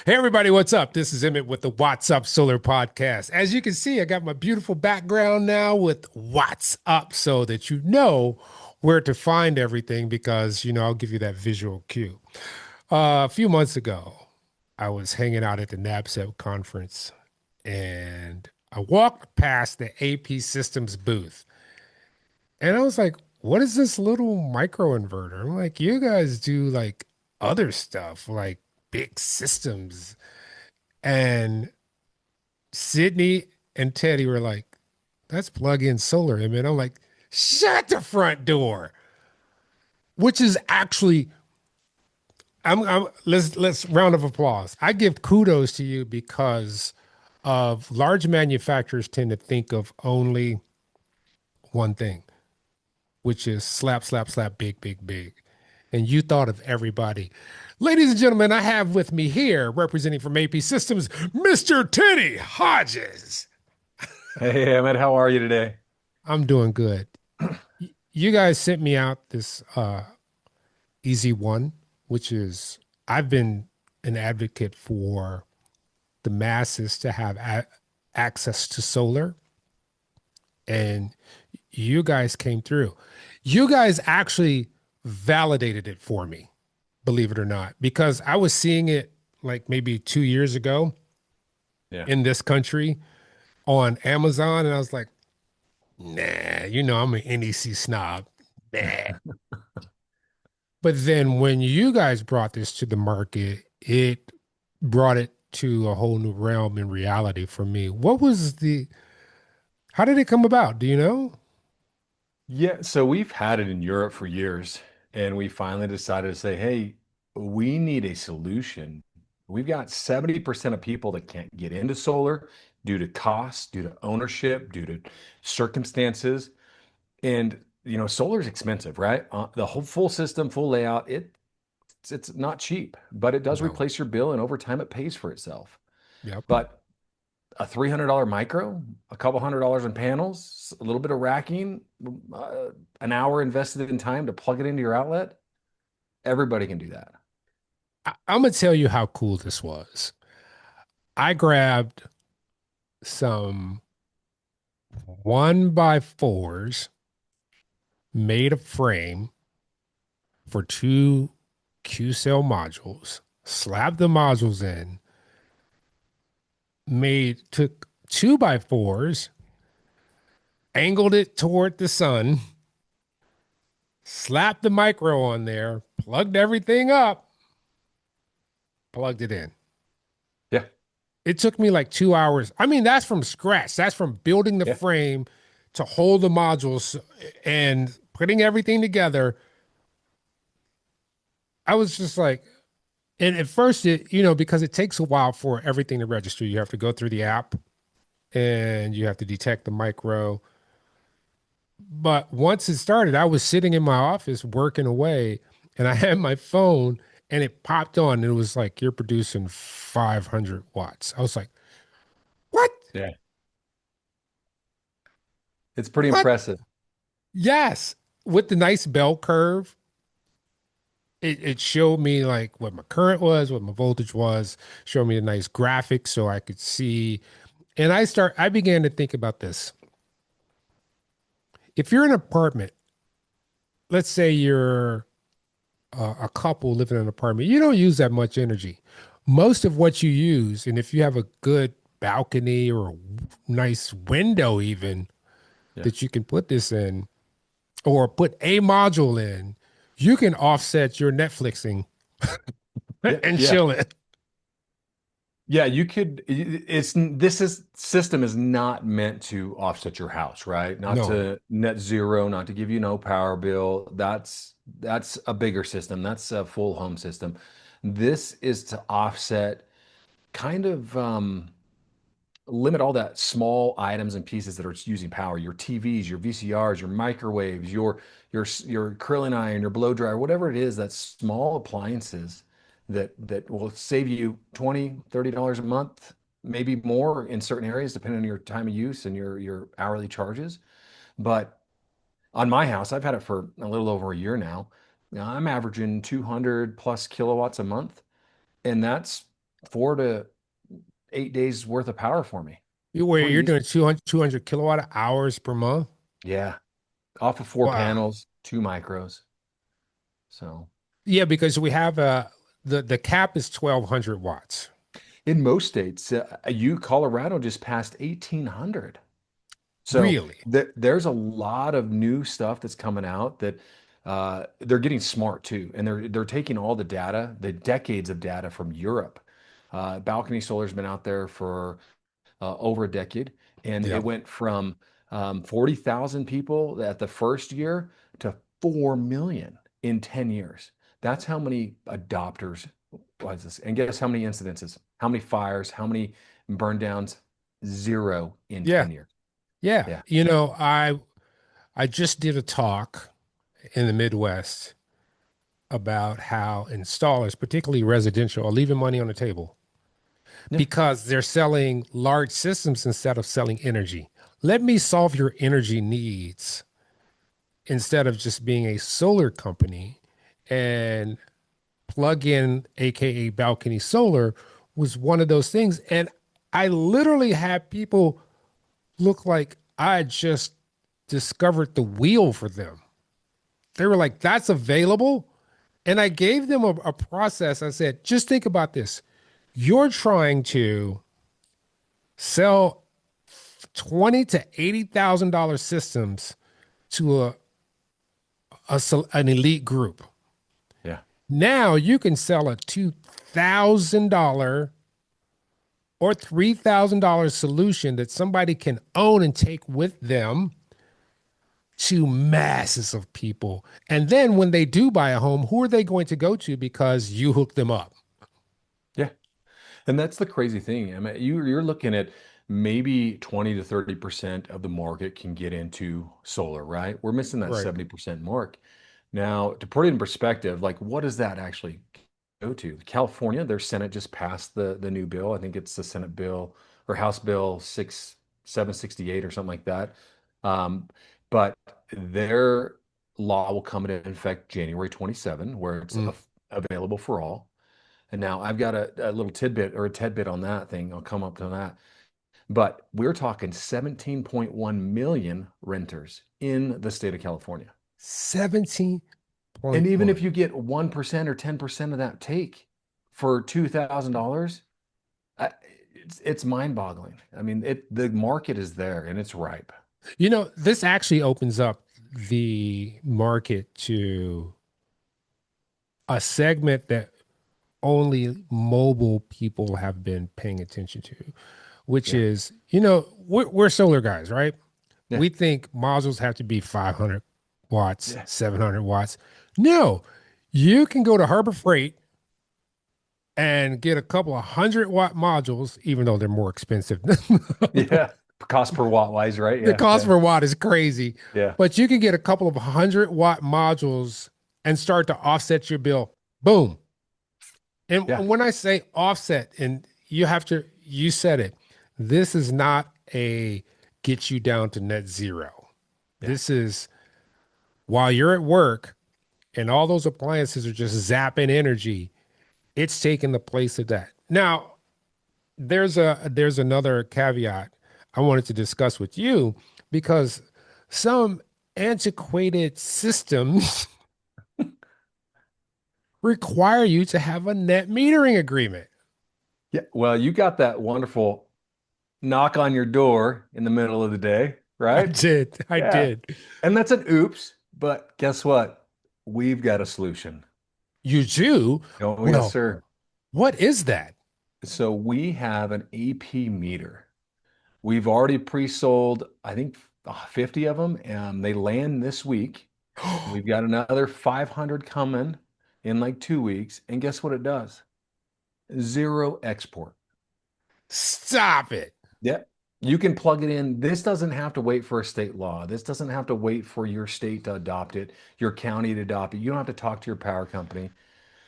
Hey everybody, what's up? This is Emmitt with the What's Up Solar Podcast. As you can see, I got my beautiful background now with What's Up so that you know where to find everything because, I'll give you that visual cue. A few months ago, I was hanging out at the NABCEP conference and I walked past the AP Systems booth and I was like, what is this little microinverter? I'm like, you guys do like other stuff, like big systems. And Sydney and Teddy were like, that's plug-in solar. I mean, I'm like, shut the front door, which is actually, let's round of applause. I give kudos to you because of large manufacturers tend to think of only one thing, which is slap, slap, slap, big, big, big. And you thought of everybody. Ladies and gentlemen, I have with me here, representing from AP Systems, Mr. Teddy Hodges. Hey, Emmett, how are you today? I'm doing good. You guys sent me out this EZ1, which is I've been an advocate for the masses to have access to solar, and you guys came through. You guys actually validated it for me, believe it or not, because I was seeing it like maybe 2 years ago Yeah. in this country on Amazon, and I was like, nah, I'm an NEC snob. Nah. But then when you guys brought this to the market, it brought it to a whole new realm in reality for me. How did it come about? Do you know? Yeah, so we've had it in Europe for years, and we finally decided to say, hey, we need a solution. We've got 70% of people that can't get into solar due to cost, due to ownership, due to circumstances. And, solar is expensive, right? The whole full system, full layout, it's not cheap, but it does No. replace your bill, and over time it pays for itself. Yep. But a $300 micro, a couple $100 in panels, a little bit of racking, uh, an hour invested in time to plug it into your outlet. Everybody can do that. I'm gonna tell you how cool this was. I grabbed some 1x4s, made a frame for two Q cell modules, slapped the modules in, took 2x4s, angled it toward the sun, slapped the micro on there, plugged everything up, plugged it in. Yeah, It took me like 2 hours. I mean, that's from scratch. That's from building the yeah, frame to hold the modules and putting everything together. I was just like, and at first, because it takes a while for everything to register, you have to go through the app and you have to detect the micro. But once it started, I was sitting in my office working away and I had my phone and it popped on and it was like, you're producing 500 watts. I was like, what? yeah. It's pretty What? impressive. Yes. With the nice bell curve, it showed me like what my current was, what my voltage was, showed me a nice graphic so I could see. And I began to think about this. If you're in an apartment, let's say you're a couple living in an apartment, you don't use that much energy. Most of what you use, and if you have a good balcony or a nice window, even Yeah, that you can put this in or put a module in, you can offset your Netflixing yeah, and yeah. chill it. Yeah, you could. This is system is not meant to offset your house, right? Not No. to net zero, not to give you no power bill. That's a bigger system. That's a full home system. This is to offset kind of limit all that small items and pieces that are using power. Your TVs, your VCRs, your microwaves, your curling iron, your blow dryer, whatever it is, that's small appliances that will save you 20, $30 a month, maybe more in certain areas, depending on your time of use and your hourly charges. But on my house, I've had it for a little over a year now. Now I'm averaging 200 plus kilowatts a month, and that's 4 to 8 days worth of power for me. Where Pretty you're easy. doing 200 kilowatt hours per month? Yeah. Off of four Wow. panels, 2 micros. So Yeah, because we have the cap is 1200 watts. in most states, Colorado just passed 1800. So Really? there's a lot of new stuff that's coming out that they're getting smart too, and they're taking all the data, the decades of data from Europe. Balcony solar's been out there for over a decade, and it Yeah. went from 40,000 people at the first year to 4 million in 10 years. That's how many adopters was this. And guess how many incidences, how many fires, how many burn downs? Zero in Yeah. 10 years. Yeah. Yeah. I just did a talk in the Midwest about how installers, particularly residential, are leaving money on the table Yeah. because they're selling large systems instead of selling energy. Let me solve your energy needs instead of just being a solar company. And plug in, AKA balcony solar, was one of those things. And I literally had people look like I just discovered the wheel for them. They were like, that's available. And I gave them a process. I said, just think about this. You're trying to sell 20 to $80,000 systems to an elite group. Yeah. Now you can sell a $2,000 or $3,000 solution that somebody can own and take with them to masses of people. And then when they do buy a home, who are they going to go to because you hooked them up? Yeah. And that's the crazy thing. I mean, you're looking at maybe 20 to 30% of the market can get into solar, right? We're missing that Right. 70% mark. Now, to put it in perspective, like what does that actually go to? California, their Senate just passed the new bill. I think it's the Senate bill or House Bill 768 or something like that. Um, but their law will come into effect January 27, where it's Mm. available for all. And now I've got a little tidbit or a tidbit on that thing. I'll come up to that. But we're talking 17.1 million renters in the state of California. And even 17.1. if you get 1% or 10% of that take for $2,000, it's mind-boggling. I mean, the market is there and it's ripe. This actually opens up the market to a segment that only mobile people have been paying attention to, which Yeah. is, we're solar guys, right? Yeah. We think modules have to be 500 watts, Yeah. 700 watts. No, you can go to Harbor Freight and get a couple of 100-watt modules, even though they're more expensive. Yeah. Cost per watt wise, right? The Yeah. cost Yeah. per watt is crazy, Yeah. but you can get a couple of 100-watt modules and start to offset your bill. Boom. And Yeah. when I say offset, and you said it, this is not a get you down to net zero. Yeah. This is while you're at work and all those appliances are just zapping energy, it's taking the place of that. Now, there's another caveat I wanted to discuss with you because some antiquated systems require you to have a net metering agreement. Yeah. Well, you got that wonderful knock on your door in the middle of the day, I right? did. I Yeah. did. And that's an oops, but guess what? We've got a solution. You do? Oh, yes, Well, sir. what is that? So we have an AP meter. We've already pre-sold, I think, 50 of them, and they land this week. We've got another 500 coming in like 2 weeks. And guess what it does? Zero export. Stop it. Yep. You can plug it in. This doesn't have to wait for a state law. This doesn't have to wait for your state to adopt it, your county to adopt it. You don't have to talk to your power company.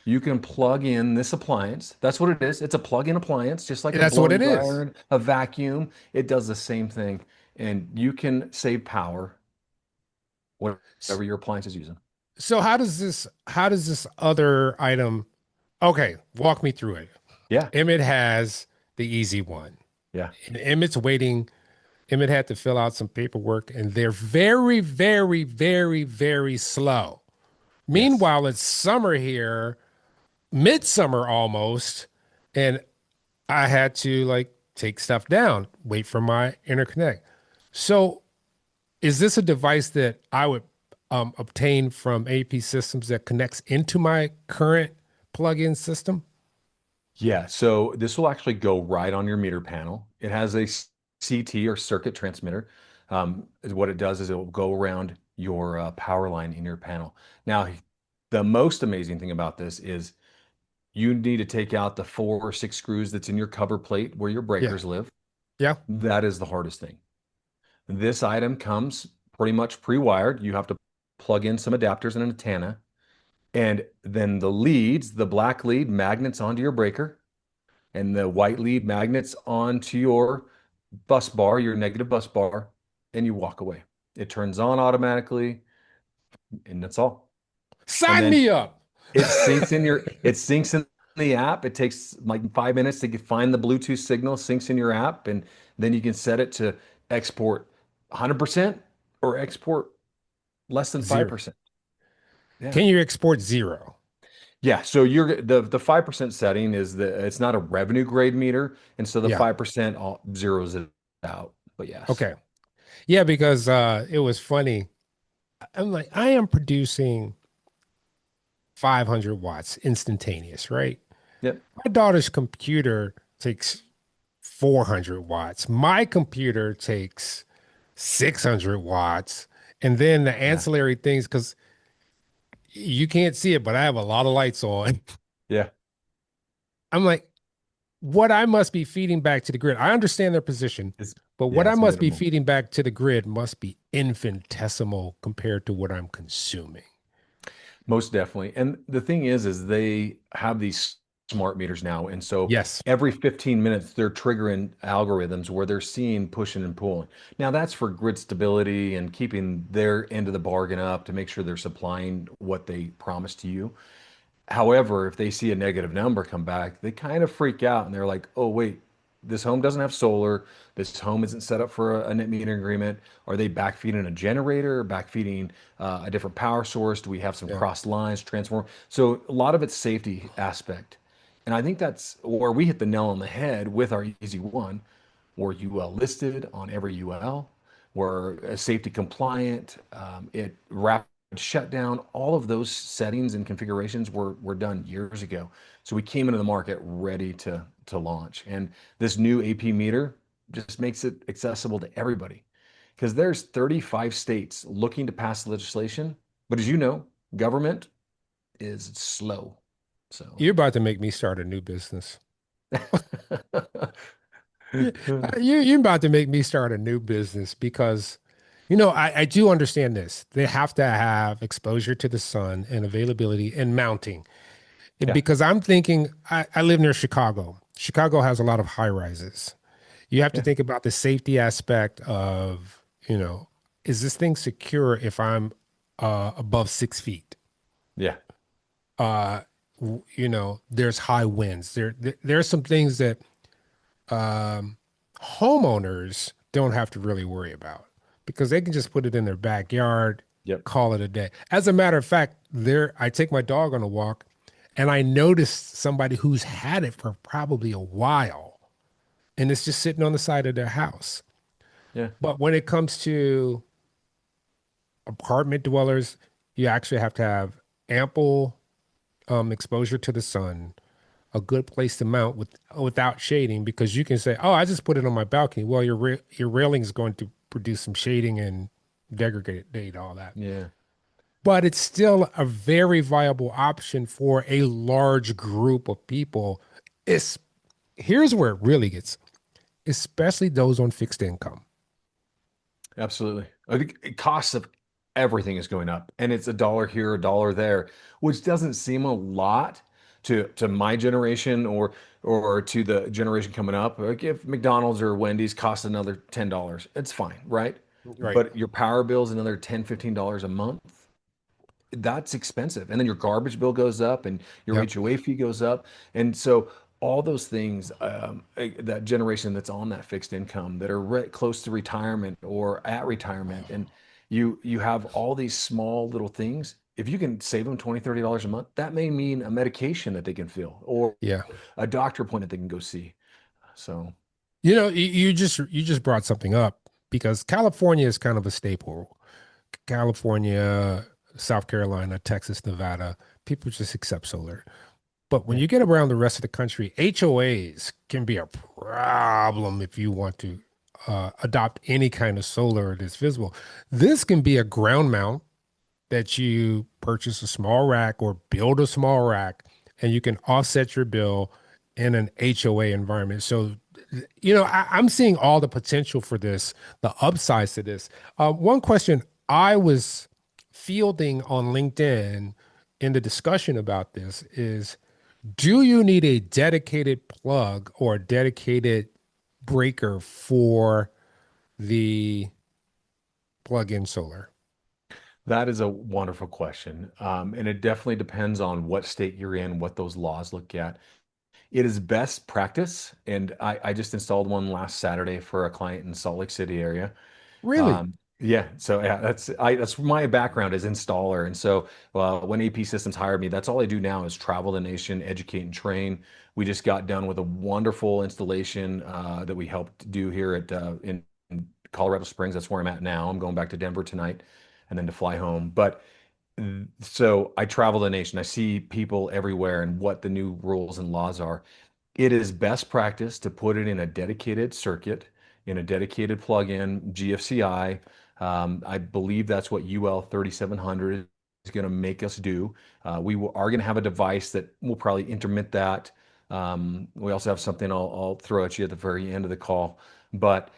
You can plug in this appliance. That's what it is. It's a plug-in appliance, just like a That's what blow it is. dryer, a vacuum. It does the same thing. And you can save power, S- whatever your appliance is using. So how does this other item, okay, walk me through it. Yeah. Emmitt has the EZ1. Yeah. And Emmitt's waiting. Emmitt had to fill out some paperwork, and they're very, very, very, very slow. Yes. Meanwhile, it's summer here, midsummer almost, and I had to like take stuff down, wait for my interconnect. So, is this a device that I would obtain from APsystems that connects into my current plug-in system? Yeah. So this will actually go right on your meter panel. It has a CT or circuit transmitter. What it does is it will go around your power line in your panel. Now, the most amazing thing about this is you need to take out the 4 or 6 screws that's in your cover plate where your Yeah, breakers live. yeah. That is the hardest thing. This item comes pretty much pre-wired. You have to plug in some adapters and an antenna, and then the leads, the black lead magnets onto your breaker, and the white lead magnets onto your bus bar, your negative bus bar, and you walk away. It turns on automatically, and that's all. And Sign then me up. it syncs in the app. It takes like 5 minutes to find the Bluetooth signal, syncs in your app, and then you can set it to export 100% or export less than Zero. 5%. Yeah. Can you export zero? Yeah, so you're the 5% setting is it's not a revenue grade meter, and so the Yeah. 5% all zeroes it out. But yes. Okay. Yeah, because it was funny. I'm like, I am producing 500 watts instantaneous, right? Yep. My daughter's computer takes 400 watts. My computer takes 600 watts. And then the Yeah. ancillary things, because you can't see it, but I have a lot of lights on. Yeah. I'm like, what I must be feeding back to the grid. I understand their position, It's but what yeah, I it's must be minimal. feeding back to the grid must be infinitesimal compared to what I'm consuming. Most definitely. And the thing is they have these smart meters now. And so Yes. every 15 minutes, they're triggering algorithms where they're seeing pushing and pulling. Now, that's for grid stability and keeping their end of the bargain up to make sure they're supplying what they promised to you. However, if they see a negative number come back, they kind of freak out and they're like, oh, wait, this home doesn't have solar. This home isn't set up for a net metering agreement. Are they backfeeding a generator, backfeeding a different power source? Do we have some Yeah. cross lines, transform? So a lot of it's safety aspect. And I think that's where we hit the nail on the head with our EZ1. Were UL listed on every UL? Were safety compliant? It rapid shutdown. All of those settings and configurations were done years ago. So we came into the market ready to launch. And this new AP meter just makes it accessible to everybody because there's 35 states looking to pass legislation. But as you know, government is slow. So You're about to make me start a new business. Yeah, you're about to make me start a new business because, I do understand this. They have to have exposure to the sun and availability and mounting. yeah, Because I'm thinking, I live near Chicago. Chicago has a lot of high rises. You have to yeah, think about the safety aspect of, is this thing secure if I'm above 6 feet? yeah, Uh, there's high winds. There's some things that um, homeowners don't have to really worry about because they can just put it in their backyard, yep, call it a day. As a matter of fact, I take my dog on a walk and I noticed somebody who's had it for probably a while and it's just sitting on the side of their house. yeah, But when it comes to apartment dwellers, you actually have to have ample exposure to the sun, a good place to mount without shading because you can say, "Oh, I just put it on my balcony." Well, your railing is going to produce some shading and degrade all that. yeah. But it's still a very viable option for a large group of people. It's Here's where it really gets, especially those on fixed income. Absolutely. I think costs of everything is going up, and it's a dollar here, a dollar there, which doesn't seem a lot to my generation or to the generation coming up. Like if McDonald's or Wendy's cost another $10, it's fine, right? Right. But your power bill is another $10, $15 a month. That's expensive. And then your garbage bill goes up and your Yep. HOA fee goes up. And so all those things, that generation that's on that fixed income that are close to retirement or at retirement, and you have all these small little things. If you can save them 20, $30 a month, that may mean a medication that they can fill or Yeah. a doctor appointment they can go see. So You just brought something up because California is kind of a staple. California, South Carolina, Texas, Nevada, people just accept solar. But when yeah, you get around the rest of the country, HOAs can be a problem if you want to adopt any kind of solar that's visible. This can be a ground mount that you purchase a small rack or build a small rack, and you can offset your bill in an HOA environment. So, I'm seeing all the potential for this, the upsides to this. One question I was fielding on LinkedIn in the discussion about this is, do you need a dedicated plug or a dedicated breaker for the plug-in solar? that is a wonderful question. And it definitely depends on what state you're in, what those laws look at. It is best practice, and I just installed one last Saturday for a client in Salt Lake City area. Really? Yeah, so yeah, that's my background as installer, and so when AP Systems hired me, that's all I do now is travel the nation, educate and train. We just got done with a wonderful installation that we helped do here in Colorado Springs. That's where I'm at now. I'm going back to Denver tonight, and then to fly home. But so I travel the nation. I see people everywhere and what the new rules and laws are. It is best practice to put it in a dedicated circuit, in a dedicated plug-in GFCI. I believe that's what UL 3700 is going to make us do. Are going to have a device that will probably intermit that. We also have something I'll throw at you at the very end of the call, but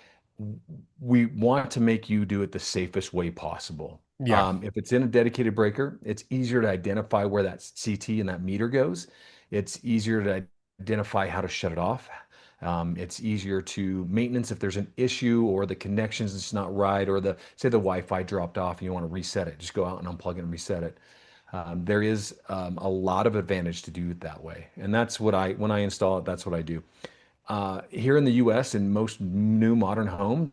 we want to make you do it the safest way possible. Yeah. If it's in a dedicated breaker, it's easier to identify where that CT and that meter goes. It's easier to identify how to shut it off. It's easier to maintenance if there's an issue or the connections is not right, or say the Wi-Fi dropped off and you want to reset it. Just go out and unplug it and reset it. There is a lot of advantage to do it that way, and that's what when I install it, that's what I do. Here in the US, in most new modern homes,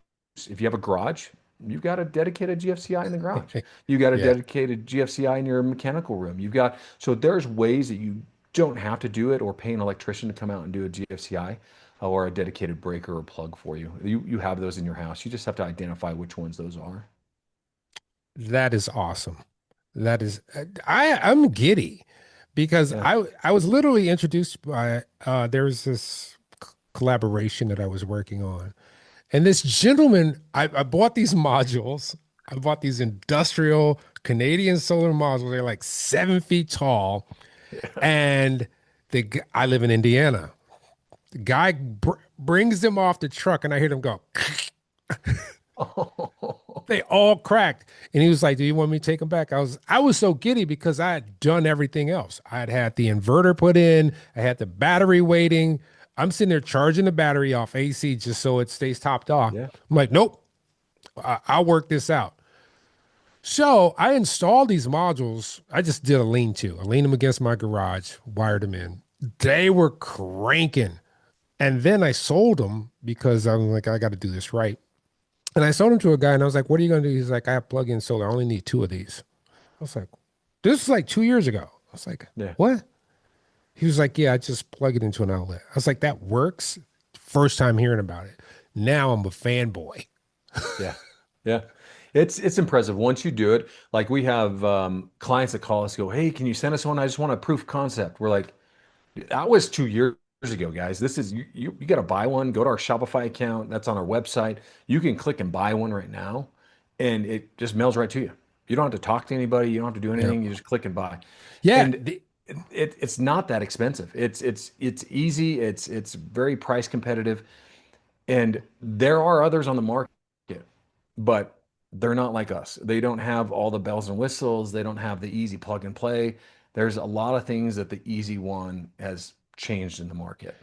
if you have a garage, you've got a dedicated GFCI in the garage. You got a Yeah. dedicated GFCI in your mechanical room. So there's ways that you don't have to do it or pay an electrician to come out and do a GFCI or a dedicated breaker or plug for you. You have those in your house. You just have to identify which ones those are. That is awesome. That is, I'm giddy because Yeah. I was literally introduced by there was this collaboration that I was working on, and this gentleman, I bought these modules. I bought these industrial Canadian solar modules. They're like 7 feet tall, and I live in Indiana. The guy brings them off the truck, and I hear them go. Oh, They all cracked. And he was like, "Do you want me to take them back?" I was so giddy because I had done everything else. I had the inverter put in, I had the battery waiting. I'm sitting there charging the battery off AC just so it stays topped off. yeah. I'm like, "Nope, I'll work this out." So I installed these modules. I just did a lean to. I leaned them against my garage, wired them in. They were cranking. And then I sold them because I'm like, I got to do this right. And I sold them to a guy and I was like, "What are you going to do?" He's like, "I have plug-in solar. I only need two of these." I was like, "This is like 2 years ago." I was like, Yeah. "What?" He was like, "Yeah, I just plug it into an outlet." I was like, "That works?" First time hearing about it. Now I'm a fanboy. Yeah. Yeah. It's impressive once you do it. Like we have clients that call us, go, "Hey, can you send us one? I just want a proof concept." We're like, that was 2 years ago, guys. This is you got to buy one. Go to our Shopify account. That's on our website. You can click and buy one right now, and it just mails right to you. You don't have to talk to anybody. You don't have to do Yeah. anything. You just click and buy. Yeah. And it's not that expensive. It's easy. It's very price competitive. And there are others on the market, but they're not like us. They don't have all the bells and whistles. They don't have the easy plug and play. There's a lot of things that the EZ1 has changed in the market.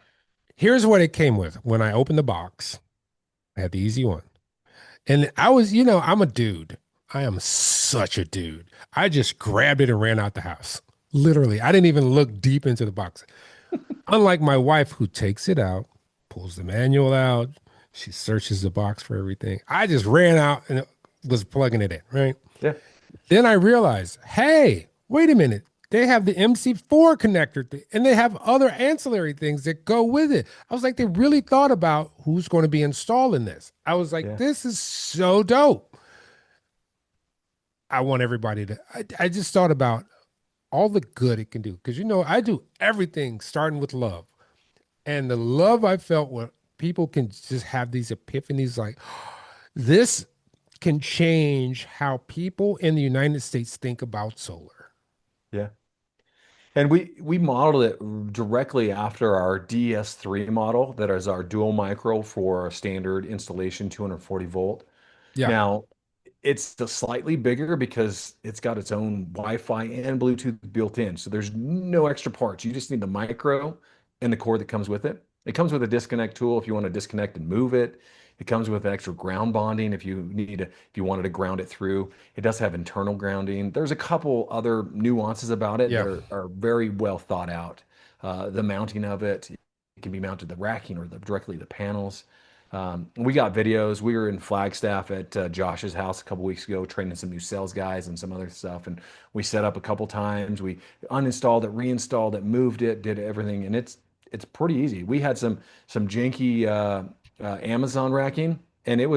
Here's what it came with. When I opened the box, I had the EZ1. And I was, I'm a dude. I am such a dude. I just grabbed it and ran out the house. Literally. I didn't even look deep into the box. Unlike my wife, who takes it out, pulls the manual out, she searches the box for everything. I just ran out and was plugging it in, right? Yeah, Then I realized, hey, wait a minute. They have the MC4 connector and they have other ancillary things that go with it. I was like, they really thought about who's going to be installing this. I was like, yeah, this is so dope. I want everybody to, I just thought about all the good it can do. Because, I do everything starting with love. And the love I felt when people can just have these epiphanies like, this can change how people in the United States think about solar. yeah. And we modeled it directly after our DS3 model, that is our dual micro for a standard installation, 240 volt. Yeah. Now, it's slightly bigger because it's got its own Wi-Fi and Bluetooth built in. So there's no extra parts. You just need the micro and the cord that comes with it. It comes with a disconnect tool if you want to disconnect and move it. It comes with extra ground bonding if you wanted to ground it through. It does have internal grounding. There's a couple other nuances about it Yeah. that are very well thought out. The mounting of it, it can be mounted to the racking or directly the panels. We got videos. We were in Flagstaff at Josh's house a couple weeks ago, training some new sales guys and some other stuff. And we set up a couple times. We uninstalled it, reinstalled it, moved it, did everything, and it's pretty easy. We had some janky Amazon racking, and it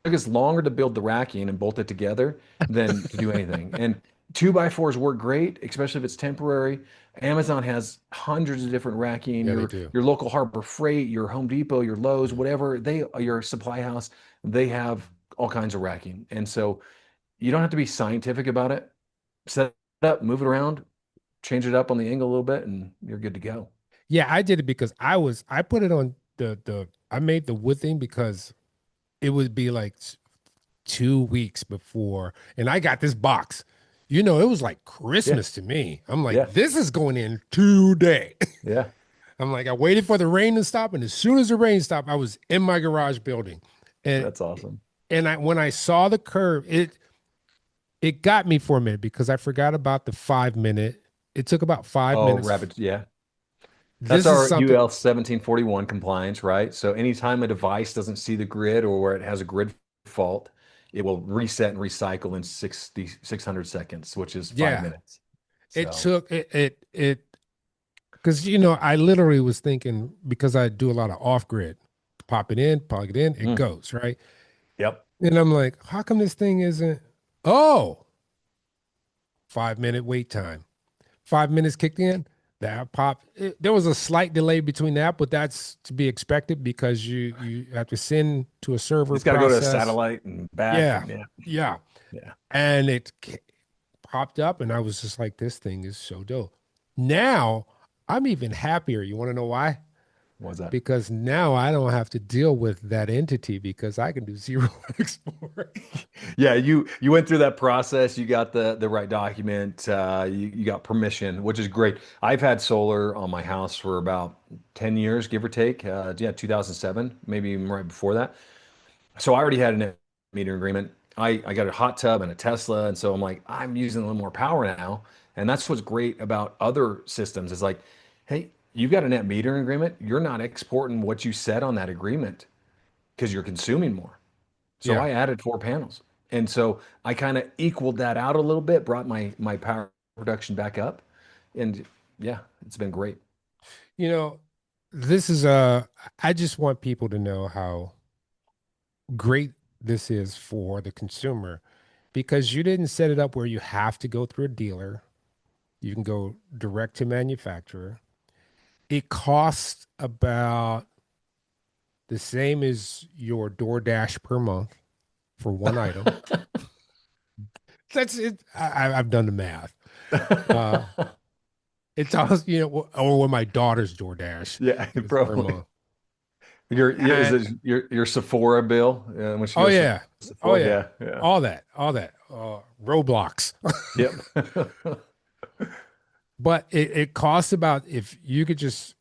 took us longer to build the racking and bolt it together than to do anything. And two by fours work great, especially if it's temporary. Amazon has hundreds of different racking. Yeah, they Your do. your local Harbor Freight, your Home Depot, your Lowe's, whatever your supply house, they have all kinds of racking. And so you don't have to be scientific about it. Set it up, move it around, change it up on the angle a little bit, and you're good to go. Yeah, I did it because I put it on I made the wood thing because it would be like 2 weeks before, and I got this box. It was like Yeah, Christmas to me. I'm like, yeah, this is going in today. yeah. I'm like, I waited for the rain to stop, and as soon as the rain stopped, I was in my garage building. And That's awesome. when I saw the curve, it got me for a minute because I forgot about the 5 minute. It took about five Oh, minutes. rapid, yeah. That's This is our something. UL 1741 compliance, right? So anytime a device doesn't see the grid or where it has a grid fault, it will reset and recycle in 600 seconds, which is five Yeah, minutes. it So, took it because I literally was thinking because I do a lot of off grid, pop it in, plug it in, it mm, goes right. yep. And I'm like, how come this thing isn't? Oh, 5 minute wait time. 5 minutes kicked in. That pop. There was a slight delay between that, but that's to be expected because you have to send to a server It's got to go to a process. satellite and back. Yeah, And yeah, yeah. yeah. And popped up, and I was just like, this thing is so dope. Now I'm even happier. You want to know why? What's that? Because now I don't have to deal with that entity because I can do zero export. Yeah, you went through that process. You got the right document. You got permission, which is great. I've had solar on my house for about 10 years, give or take. Yeah, 2007, maybe even right before that. So I already had a net meter agreement. I got a hot tub and a Tesla, and so I'm like, I'm using a little more power now. And that's what's great about other systems is like, hey, you've got a net metering agreement. You're not exporting what you said on that agreement because you're consuming more. So Yeah. I added four panels. And so I kind of equaled that out a little bit, brought my power production back up. And yeah, it's been great. You know, this is I just want people to know how great this is for the consumer because you didn't set it up where you have to go through a dealer. You can go direct to manufacturer. It costs about the same as your DoorDash per month for one item. That's it. I've done the math. Uh, it's also, or what my daughter's DoorDash Yeah, is per probably. month. Is And it your Sephora bill when she oh goes to yeah, oh Sephora? yeah, Yeah, yeah. all that. Roblox. Yep. But it costs about if you could just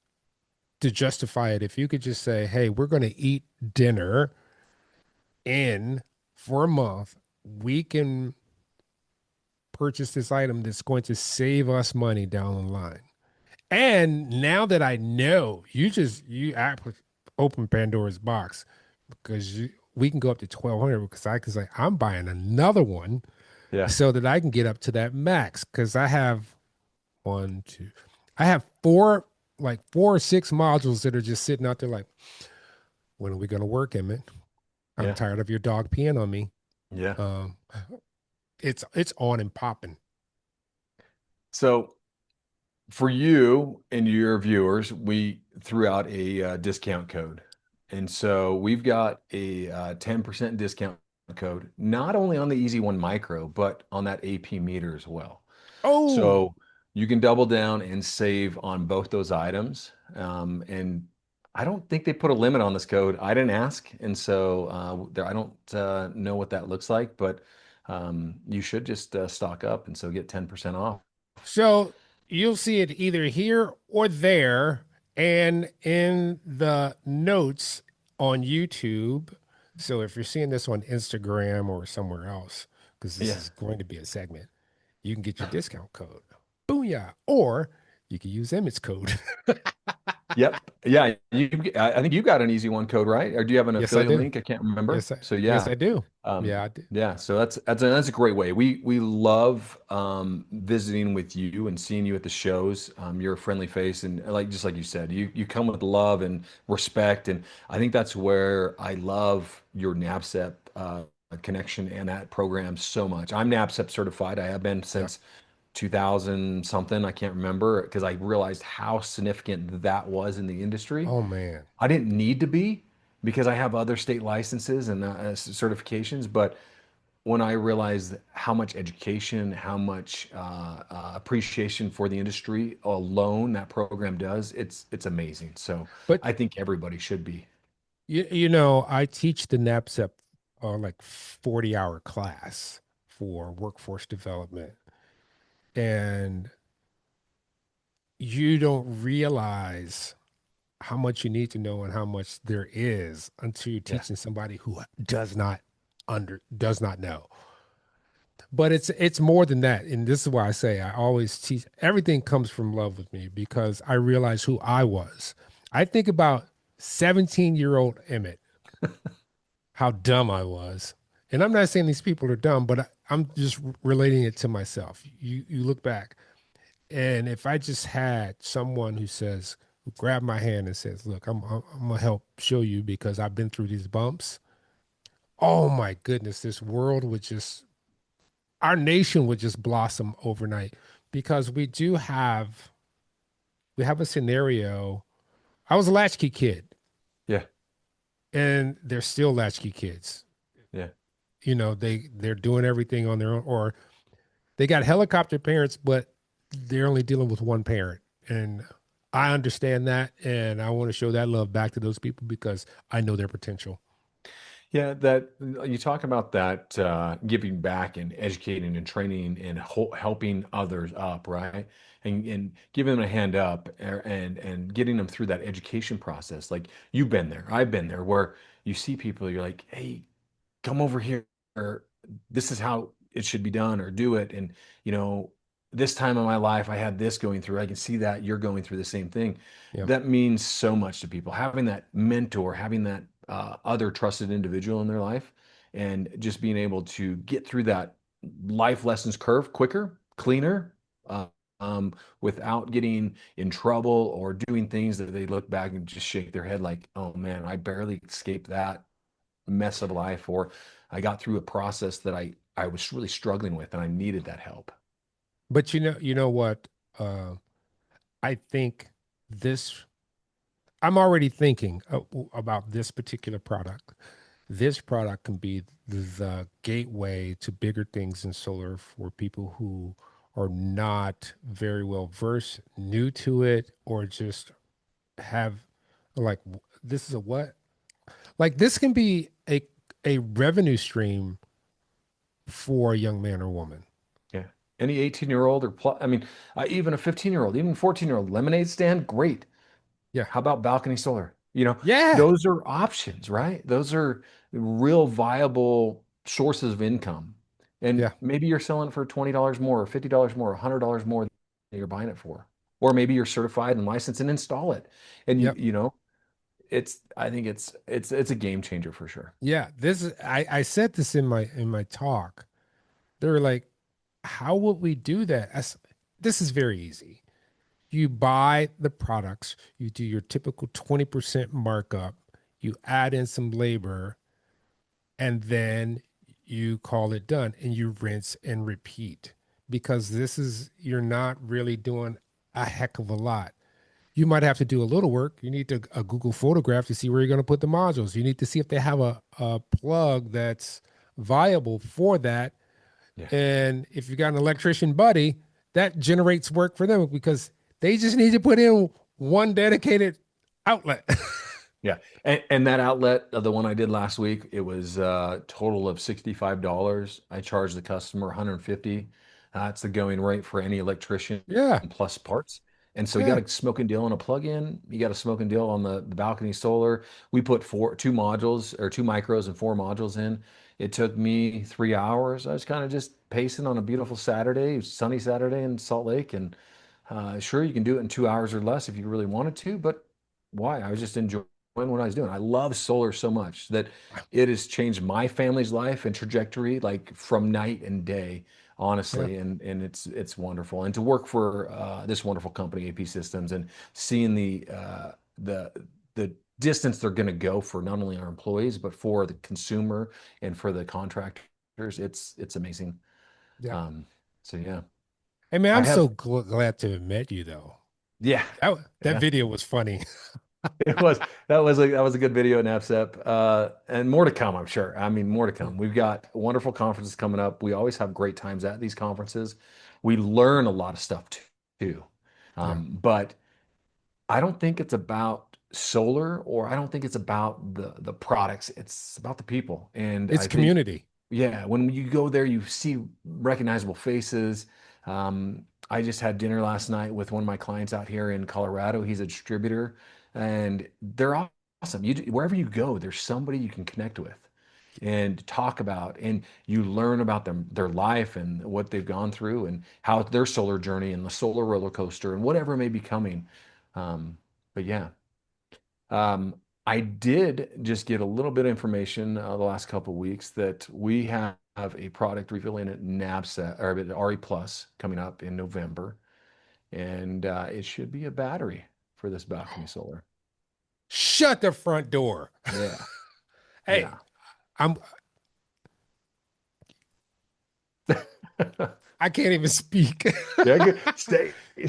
to justify it, if you could just say, hey, we're going to eat dinner in for a month, we can purchase this item that's going to save us money down the line. And now that I know, open Pandora's box because we can go up to 1,200 because I can say I'm buying another one Yeah. so that I can get up to that max because I have one, two, I have four, like 4 or 6 modules that are just sitting out there like, when are we going to work, Emmett? I'm Yeah. tired of your dog peeing on me. Yeah. Um, it's on and popping. So for you and your viewers, we threw out a discount code. And so we've got a 10% discount code, not only on the EZ1 Micro, but on that AP meter as well. Oh, So you can double down and save on both those items. And I don't think they put a limit on this code. I didn't ask. And so I don't know what that looks like, but you should just stock up and so get 10% off. so you'll see it either here or there and in the notes on YouTube. So if you're seeing this on Instagram or somewhere else, because this Yeah. is going to be a segment, you can get your discount code. Booyah. Or you can use Emmett's code. Yep. Yeah. I think you got an EZ1 code, right? Or do you have an Yes, I affiliate do. link? I can't remember. So Yes, yeah. I do. Yeah, I do. Yeah, so that's a great way. We love visiting with you and seeing you at the shows. You're a friendly face, and like just like you said, you come with love and respect, and I think that's where I love your NABCEP connection and that program so much. I'm NABCEP certified. I have been Yeah. since 2000 something. I can't remember because I realized how significant that was in the industry. Oh man. I didn't need to be because I have other state licenses and certifications, but when I realized how much education, how much appreciation for the industry alone that program does, it's amazing. So But I think everybody should be. I teach the NAPCEP like 40-hour class for workforce development. And you don't realize how much you need to know and how much there is until you're Yeah. teaching somebody who does not know. But it's more than that. And this is why I say I always teach everything comes from love with me because I realize who I was. I think about 17-year-old Emmett, how dumb I was. And I'm not saying these people are dumb, but I'm just relating it to myself. You look back, and if I just had someone who grabbed my hand and says, "Look, I'm gonna help show you because I've been through these bumps." Oh my goodness, this world would just our nation would just blossom overnight because we have a scenario. I was a latchkey kid, Yeah. and they're still latchkey kids. Yeah. They're doing everything on their own, or they got helicopter parents, but they're only dealing with one parent. And I understand that, and I want to show that love back to those people because I know their potential. Yeah, that you talk about that giving back and educating and training and helping others up, right? And giving them a hand up and getting them through that education process. Like you've been there, I've been there, where you see people, you're like, hey, come over here, or this is how it should be done, or do it. And you know, this time in my life, I had this going through. I can see that you're going through the same thing. Yeah. That means so much to people. Having that mentor, having that other trusted individual in their life, and just being able to get through that life lessons curve quicker, cleaner. Uh, Without getting in trouble or doing things that they look back and just shake their head like, oh man, I barely escaped that mess of life, or I got through a process that I was really struggling with and I needed that help. But you know what? Uh, I think this. I'm already thinking about this particular product. This product can be the gateway to bigger things in solar for people who are not very well versed, new to it, or just have like this is a what? Like this can be a revenue stream for a young man or woman. Yeah. Any 18-year-old or plus, I mean, even a 15-year-old, even 14-year-old lemonade stand, great. Yeah. How about balcony solar? You know, Yeah. those are options, right? Those are real viable sources of income. And Yeah. maybe you're selling it for $20 more or $50 more, or $100 more than you're buying it for. or maybe you're certified and licensed and install it. And Yep. I think it's a game changer for sure. Yeah. I said this in my talk. They were like, how would we do that? This is very easy. You buy the products, you do your typical 20% markup, you add in some labor, and then you call it done and you rinse and repeat because you're not really doing a heck of a lot. You might have to do a little work. You need a Google photograph to see where you're going to put the modules. You need to see if they have a plug that's viable for that. Yeah. And if you got an electrician buddy, that generates work for them because they just need to put in one dedicated outlet. Yeah. And that outlet, the one I did last week, it was a total of $65. I charged the customer 150. That's the going rate for any electrician Yeah. plus parts. And so you got Yeah. a smoking deal on a plug-in, you got a smoking deal on the balcony solar. We put two modules or two micros and four modules in. It took me 3 hours. I was kind of just pacing on a beautiful Saturday, sunny Saturday in Salt Lake. And sure, you can do it in 2 hours or less if you really wanted to, but why? I was just enjoying what I was doing. I love solar so much that it has changed my family's life and trajectory like from night and day, Yeah. honestly. And it's wonderful. And to work for this wonderful company, AP Systems, and seeing the the distance they're going to go for not only our employees but for the consumer and for the contractors, it's amazing. Yeah. Um, so yeah, Hey man, I I'm so have glad to have met you though. yeah. That Yeah. video was funny. It was that was a good video in AppSep, and more to come, I'm sure. I mean, more to come. We've got wonderful conferences coming up. We always have great times at these conferences. We learn a lot of stuff too. Yeah. But I don't think it's about solar, or I don't think it's about the products. It's about the people. And It's I think community. yeah, when you go there, you see recognizable faces. I just had dinner last night with one of my clients out here in Colorado. He's a distributor, and they're awesome. Wherever you go, there's somebody you can connect with and talk about, and you learn about their life and what they've gone through, and how their solar journey and the solar roller coaster and whatever may be coming. But yeah, um, I did just get a little bit of information the last couple of weeks that we have a product revealing at NABSET or at RE Plus coming up in November, and it should be a battery for this balcony solar. Shut the front door. Yeah, Hey, yeah. I'm I can't even speak. Yeah, good.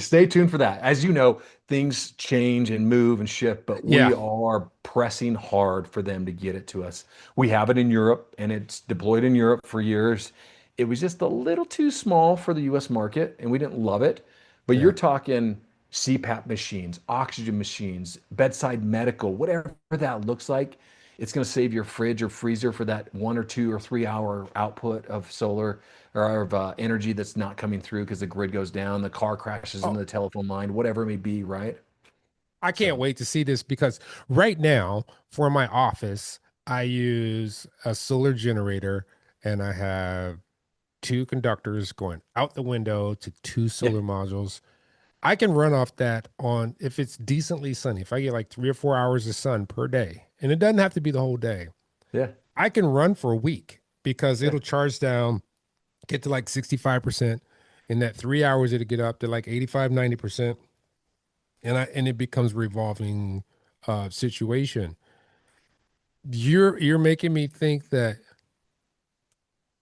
Stay tuned for that. As you know, things change and move and shift, but we Yeah. are pressing hard for them to get it to us. We have it in Europe and it's deployed in Europe for years. It was just a little too small for the US market and we didn't love it. But you're Yeah. talking CPAP machines, oxygen machines, bedside medical, whatever that looks like. It's going to save your fridge or freezer for that 1 or 2 or 3 hour output of solar or of energy that's not coming through because the grid goes down, the car crashes into Oh, the telephone line, whatever it may be, right? I can't So, wait to see this because right now for my office, I use a solar generator and I have two conductors going out the window to two yeah, solar modules. I can run off that on if it's decently sunny. If I get like 3 or 4 hours of sun per day, and it doesn't have to be the whole day, yeah, I can run for a week because yeah, it'll charge down, get to like 65%. In that 3 hours, it'll get up to like 85, 90%. And it becomes revolving situation. You're making me think that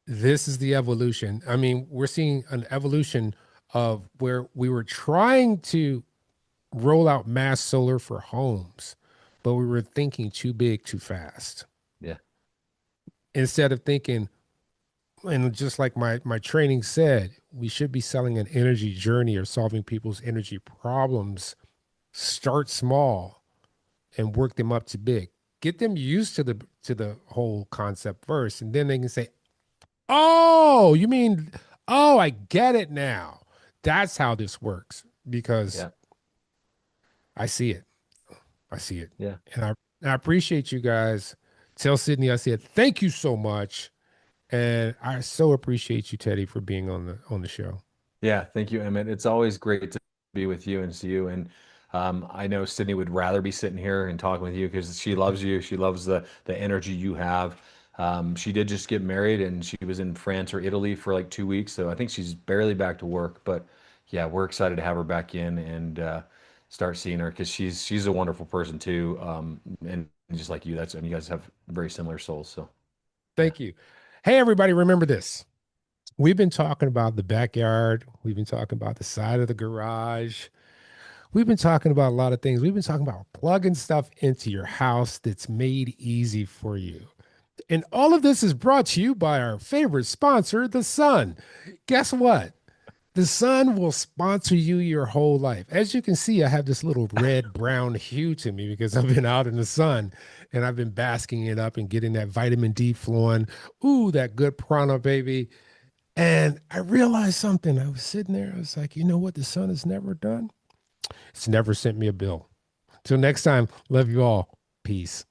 this is the evolution. I mean, we're seeing an evolution of where we were trying to roll out mass solar for homes, but we were thinking too big, too fast. yeah, Instead of thinking, and just like my training said, we should be selling an energy journey or solving people's energy problems. Start small and work them up to big. Get them used to the whole concept first, and then they can say, "Oh, you mean, oh, I get it now. That's how this works." Because yeah, I see it. I see it. yeah. And I appreciate you guys. Tell Sydney I said thank you so much. And I so appreciate you, Teddy, for being on the show. Yeah, thank you, Emmett. It's always great be with you and see you. And I know Sydney would rather be sitting here and talking with you because she loves you. She loves the energy you have. She did just get married and she was in France or Italy for like 2 weeks. So I think she's barely back to work. But yeah, we're excited to have her back in and start seeing her because she's a wonderful person too. And just like you, that's, and you guys have very similar souls. So yeah. Thank you. Hey, everybody, remember this. We've been talking about the backyard. We've been talking about the side of the garage. We've been talking about a lot of things. We've been talking about plugging stuff into your house that's made easy for you. And all of this is brought to you by our favorite sponsor, the sun. Guess what? The sun will sponsor you your whole life. As you can see, I have this little red brown hue to me because I've been out in the sun and I've been basking it up and getting that vitamin D flowing. Ooh, that good prana, baby. And I realized something. I was sitting there. I was like, you know what the sun has never done? It's never sent me a bill. Till next time, love you all. Peace.